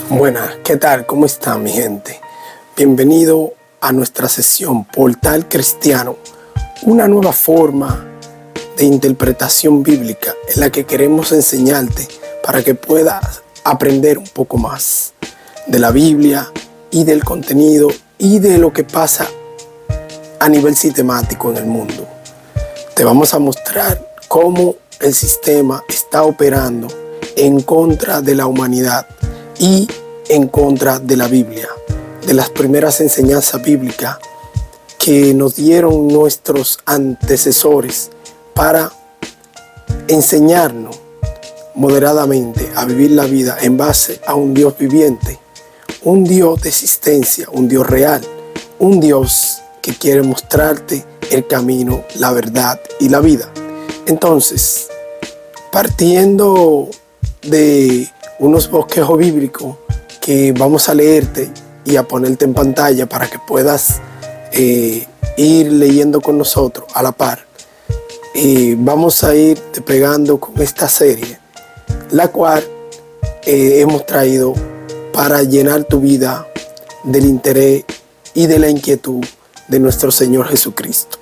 Buenas, ¿qué tal? ¿Cómo están, mi gente? Bienvenido a nuestra sesión Portal Cristiano, una nueva forma de interpretación bíblica en la que queremos enseñarte para que puedas aprender un poco más de la Biblia y del contenido y de lo que pasa a nivel sistemático en el mundo. Te vamos a mostrar cómo el sistema está operando en contra de la humanidad y en contra de la Biblia, de las primeras enseñanzas bíblicas que nos dieron nuestros antecesores para enseñarnos moderadamente a vivir la vida en base a un Dios viviente, un Dios de existencia, un Dios real, un Dios que quiere mostrarte el camino, la verdad y la vida. Entonces, partiendo de unos bosquejos bíblicos que vamos a leerte y a ponerte en pantalla para que puedas ir leyendo con nosotros a la par, vamos a ir despegando con esta serie, la cual hemos traído para llenar tu vida del interés y de la inquietud de nuestro Señor Jesucristo.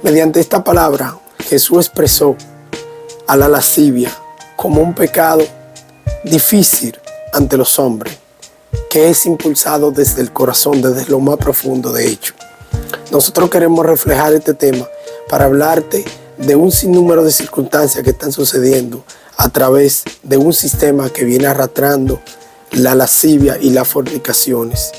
Mediante esta palabra, Jesús expresó a la lascivia como un pecado difícil ante los hombres, que es impulsado desde el corazón, desde lo más profundo de hecho. Nosotros queremos reflejar este tema para hablarte de un sinnúmero de circunstancias que están sucediendo a través de un sistema que viene arrastrando la lascivia y las fornicaciones,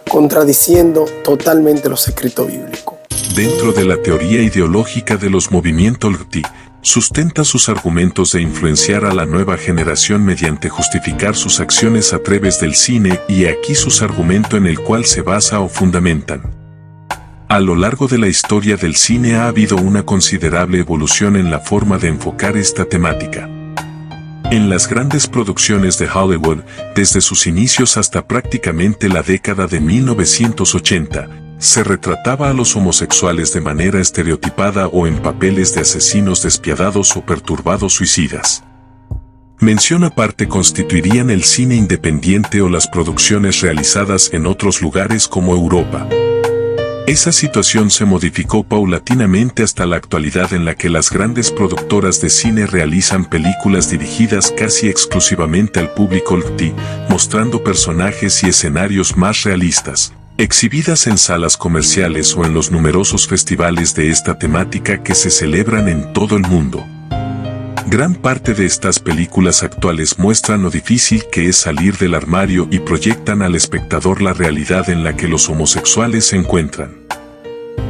contradiciendo totalmente los escritos bíblicos. Dentro de la teoría ideológica de los movimientos LGBT, sustenta sus argumentos de influenciar a la nueva generación mediante justificar sus acciones a través del cine, y aquí sus argumentos en el cual se basa o fundamentan. A lo largo de la historia del cine ha habido una considerable evolución en la forma de enfocar esta temática. En las grandes producciones de Hollywood, desde sus inicios hasta prácticamente la década de 1980, se retrataba a los homosexuales de manera estereotipada o en papeles de asesinos despiadados o perturbados suicidas. Mención aparte constituirían el cine independiente o las producciones realizadas en otros lugares como Europa. Esa situación se modificó paulatinamente hasta la actualidad, en la que las grandes productoras de cine realizan películas dirigidas casi exclusivamente al público LGBT, mostrando personajes y escenarios más realistas, exhibidas en salas comerciales o en los numerosos festivales de esta temática que se celebran en todo el mundo. Gran parte de estas películas actuales muestran lo difícil que es salir del armario y proyectan al espectador la realidad en la que los homosexuales se encuentran.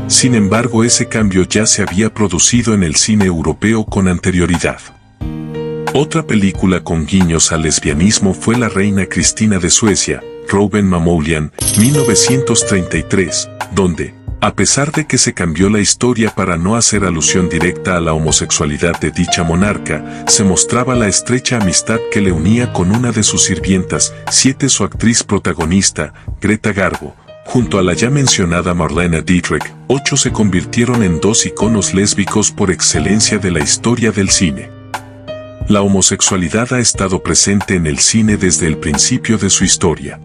Sin embargo, ese cambio ya se había producido en el cine europeo con anterioridad. Otra película con guiños al lesbianismo fue La reina Cristina de Suecia, Robin Mamoulian, 1933, donde, a pesar de que se cambió la historia para no hacer alusión directa a la homosexualidad de dicha monarca, se mostraba la estrecha amistad que le unía con una de sus sirvientas, su actriz protagonista, Greta Garbo, junto a la ya mencionada Marlene Dietrich. Se convirtieron en dos iconos lésbicos por excelencia de la historia del cine. La homosexualidad ha estado presente en el cine desde el principio de su historia.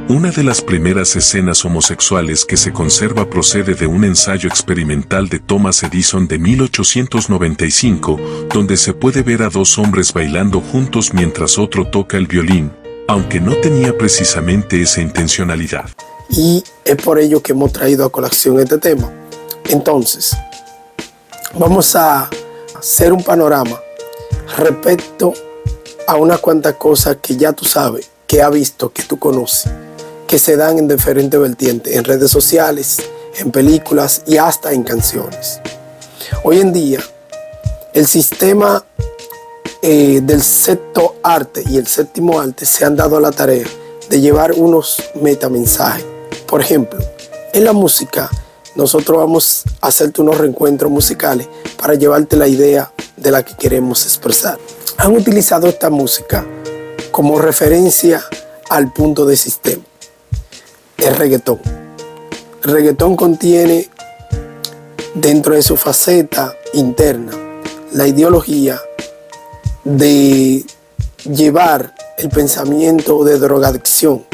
Una de las primeras escenas homosexuales que se conserva procede de un ensayo experimental de Thomas Edison de 1895, donde se puede ver a dos hombres bailando juntos mientras otro toca el violín, aunque no tenía precisamente esa intencionalidad. Y es por ello que hemos traído a colación este tema. Entonces, vamos a hacer un panorama respecto a unas cuantas cosas que ya tú sabes, que has visto, que tú conoces, que se dan en diferentes vertientes, en redes sociales, en películas y hasta en canciones. Hoy en día, el sistema del sexto arte y el séptimo arte se han dado a la tarea de llevar unos metamensajes. Por ejemplo, en la música, nosotros vamos a hacerte unos reencuentros musicales para llevarte la idea de de la que queremos expresar. Han utilizado esta música como referencia al punto de sistema, el reggaetón. El reggaetón contiene dentro de su faceta interna la ideología de llevar el pensamiento de drogadicción,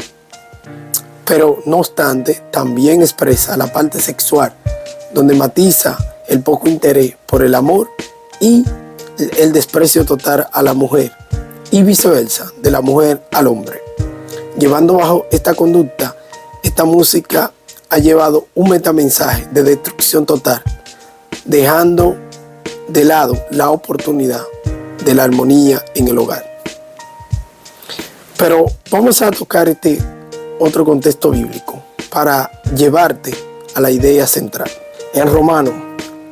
pero no obstante también expresa la parte sexual, donde matiza el poco interés por el amor y el desprecio total a la mujer, y viceversa, de la mujer al hombre. Llevando bajo esta conducta, esta música ha llevado un metamensaje de destrucción total, dejando de lado la oportunidad de la armonía en el hogar. Pero vamos a tocar este otro contexto bíblico para llevarte a la idea central. En Romanos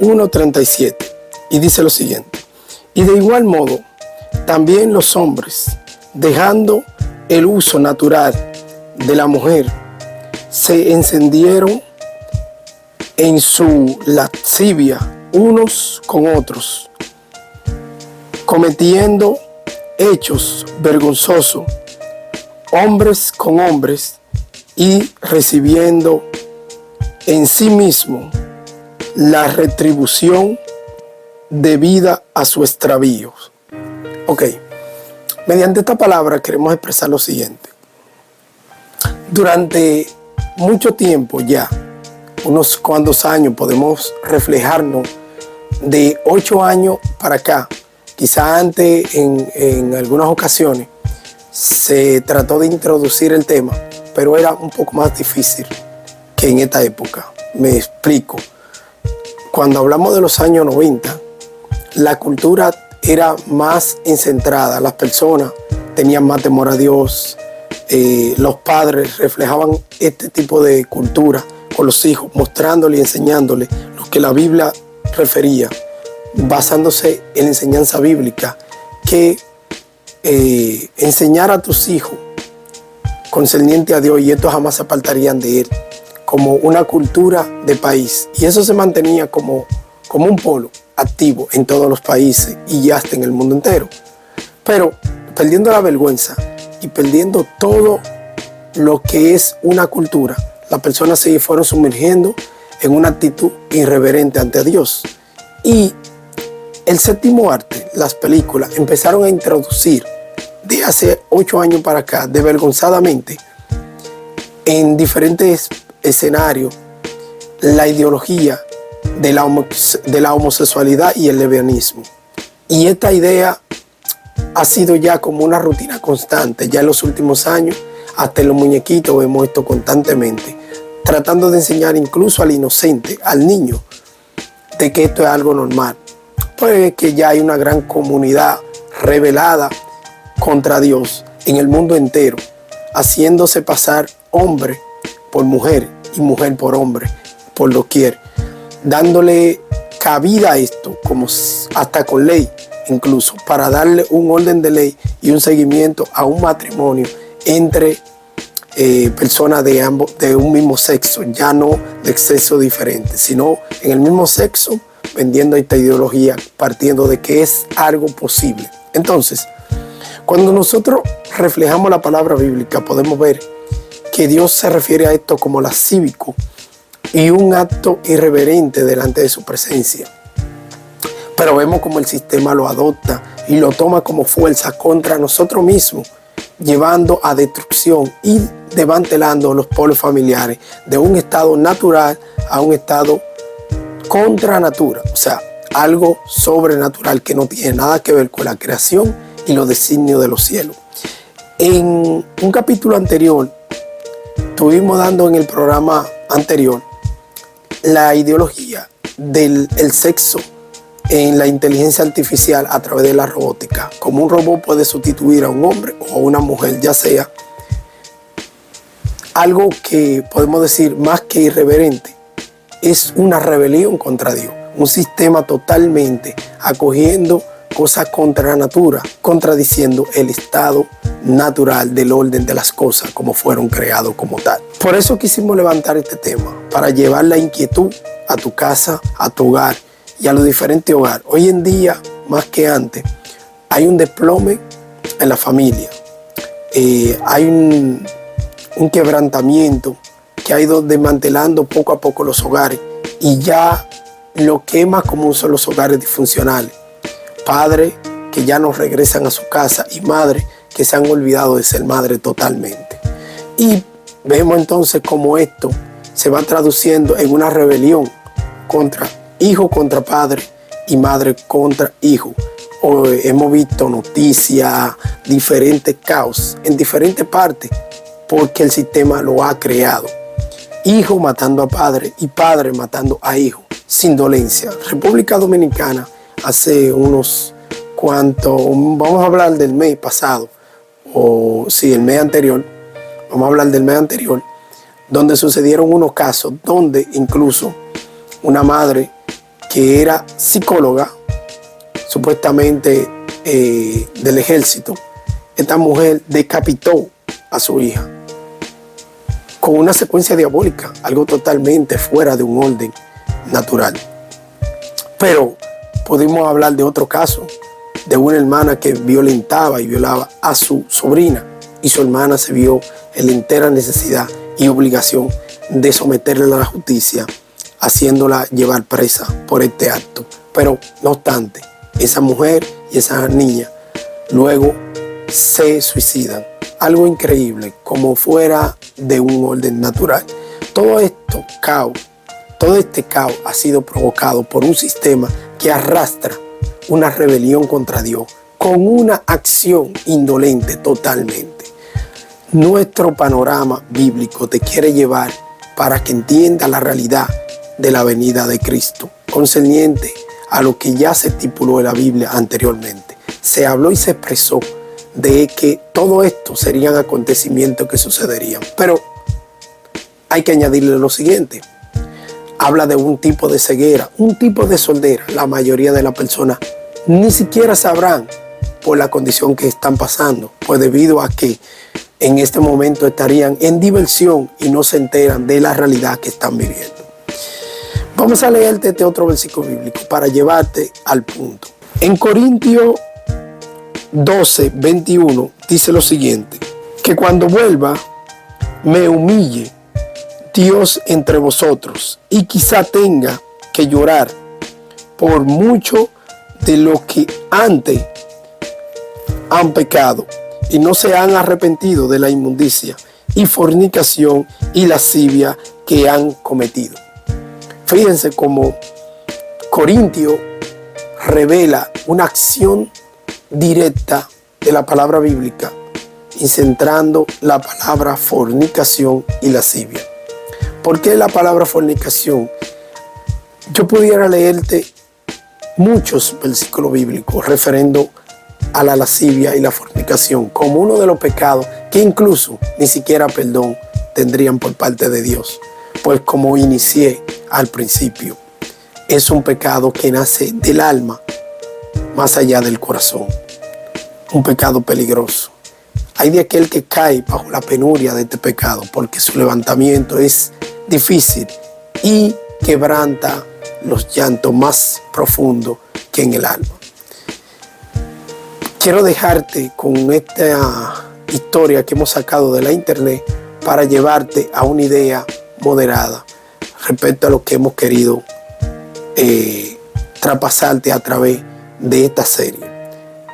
1:37, y dice lo siguiente: y de igual modo, también los hombres, dejando el uso natural de la mujer, se encendieron en su lascivia unos con otros, cometiendo hechos vergonzosos, hombres con hombres, y recibiendo en sí mismo la retribución debida a su extravío. Ok, mediante esta palabra queremos expresar lo siguiente. Durante mucho tiempo ya, unos cuantos años, podemos reflejarnos de 8 años para acá. Quizá antes, en algunas ocasiones, se trató de introducir el tema, pero era un poco más difícil que en esta época. Me explico. Cuando hablamos de los años 90, la cultura era más encentrada, las personas tenían más temor a Dios, los padres reflejaban este tipo de cultura con los hijos, mostrándole y enseñándole lo que la Biblia refería, basándose en la enseñanza bíblica, que enseñar a tus hijos concerniente a Dios, y estos jamás se apartarían de Él, como una cultura de país. Y eso se mantenía como un polo activo en todos los países y ya hasta en el mundo entero. Pero perdiendo la vergüenza y perdiendo todo lo que es una cultura, las personas se fueron sumergiendo en una actitud irreverente ante Dios. Y el séptimo arte, las películas, empezaron a introducir de hace 8 años para acá, desvergonzadamente, en diferentes escenarios, la ideología de la homosexualidad y el lesbianismo. Y esta idea ha sido ya como una rutina constante, ya en los últimos años, hasta en los muñequitos vemos esto constantemente, tratando de enseñar incluso al inocente, al niño, de que esto es algo normal. Pues que ya hay una gran comunidad rebelada contra Dios en el mundo entero, haciéndose pasar hombre por mujer y mujer por hombre, por doquier, dándole cabida a esto, como hasta con ley, incluso para darle un orden de ley y un seguimiento a un matrimonio entre personas de un mismo sexo, ya no de sexo diferente, sino en el mismo sexo, vendiendo esta ideología, partiendo de que es algo posible. Entonces, cuando nosotros reflejamos la palabra bíblica, podemos ver que Dios se refiere a esto como lascívico y un acto irreverente delante de su presencia. Pero vemos como el sistema lo adopta y lo toma como fuerza contra nosotros mismos, llevando a destrucción y desmantelando los polos familiares de un estado natural a un estado contra natura, o sea, algo sobrenatural que no tiene nada que ver con la creación y los designios de los cielos. En un capítulo anterior, estuvimos dando en el programa anterior la ideología del sexo en la inteligencia artificial a través de la robótica. Como un robot puede sustituir a un hombre o a una mujer, ya sea algo que podemos decir más que irreverente, es una rebelión contra Dios, un sistema totalmente acogiendo cosas contra la natura, contradiciendo el estado natural del orden de las cosas como fueron creados como tal. Por eso quisimos levantar este tema, para llevar la inquietud a tu casa, a tu hogar y a los diferentes hogares. Hoy en día más que antes, hay un desplome en la familia. Hay un quebrantamiento que ha ido desmantelando poco a poco los hogares, y ya lo que es más común son los hogares disfuncionales. Padres que ya no regresan a su casa y madres que se han olvidado de ser madre totalmente. Y vemos entonces cómo esto se va traduciendo en una rebelión contra hijo contra padre y madre contra hijo. Hemos visto noticias, diferentes caos en diferentes partes, porque el sistema lo ha creado. Hijo matando a padre y padre matando a hijo, sin dolencia. República Dominicana hace unos cuantos, vamos a hablar del mes pasado, el mes anterior, vamos a hablar del mes anterior, donde sucedieron unos casos donde incluso una madre que era psicóloga, supuestamente del ejército, esta mujer decapitó a su hija con una secuencia diabólica, algo totalmente fuera de un orden natural. Pero pudimos hablar de otro caso, de una hermana que violentaba y violaba a su sobrina, y su hermana se vio en la entera necesidad y obligación de someterla a la justicia, haciéndola llevar presa por este acto. Pero no obstante, esa mujer y esa niña luego se suicidan. Algo increíble, como fuera de un orden natural. Todo este caos ha sido provocado por un sistema que arrastra una rebelión contra Dios con una acción indolente totalmente. Nuestro panorama bíblico te quiere llevar para que entiendas la realidad de la venida de Cristo, concerniente a lo que ya se estipuló en la Biblia anteriormente. Se habló y se expresó de que todo esto serían acontecimientos que sucederían. Pero hay que añadirle lo siguiente. Habla de un tipo de ceguera, un tipo de sordera. La mayoría de las personas ni siquiera sabrán por la condición que están pasando, pues debido a que en este momento estarían en diversión y no se enteran de la realidad que están viviendo. Vamos a leerte este otro versículo bíblico para llevarte al punto. En Corintios 12:21 dice lo siguiente: que cuando vuelva me humille Dios entre vosotros, y quizá tenga que llorar por mucho de los que antes han pecado y no se han arrepentido de la inmundicia y fornicación y lascivia que han cometido. Fíjense cómo Corintio revela una acción directa de la palabra bíblica y centrando la palabra fornicación y lascivia. ¿Por qué la palabra fornicación? Yo pudiera leerte muchos versículos bíblicos referendo a la lascivia y la fornicación como uno de los pecados que incluso ni siquiera perdón tendrían por parte de Dios. Pues como inicié al principio, es un pecado que nace del alma más allá del corazón. Un pecado peligroso. Hay de aquel que cae bajo la penuria de este pecado porque su levantamiento es difícil y quebranta los llantos más profundos que en el alma. Quiero dejarte con esta historia que hemos sacado de la internet para llevarte a una idea moderada respecto a lo que hemos querido traspasarte a través de esta serie.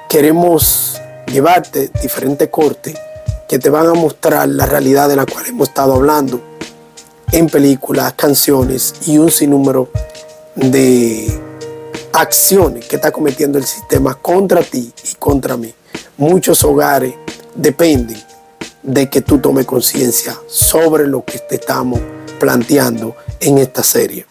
Queremos llevarte diferentes cortes que te van a mostrar la realidad de la cual hemos estado hablando en películas, canciones y un sinnúmero de acciones que está cometiendo el sistema contra ti y contra mí. Muchos hogares dependen de que tú tomes conciencia sobre lo que te estamos planteando en esta serie.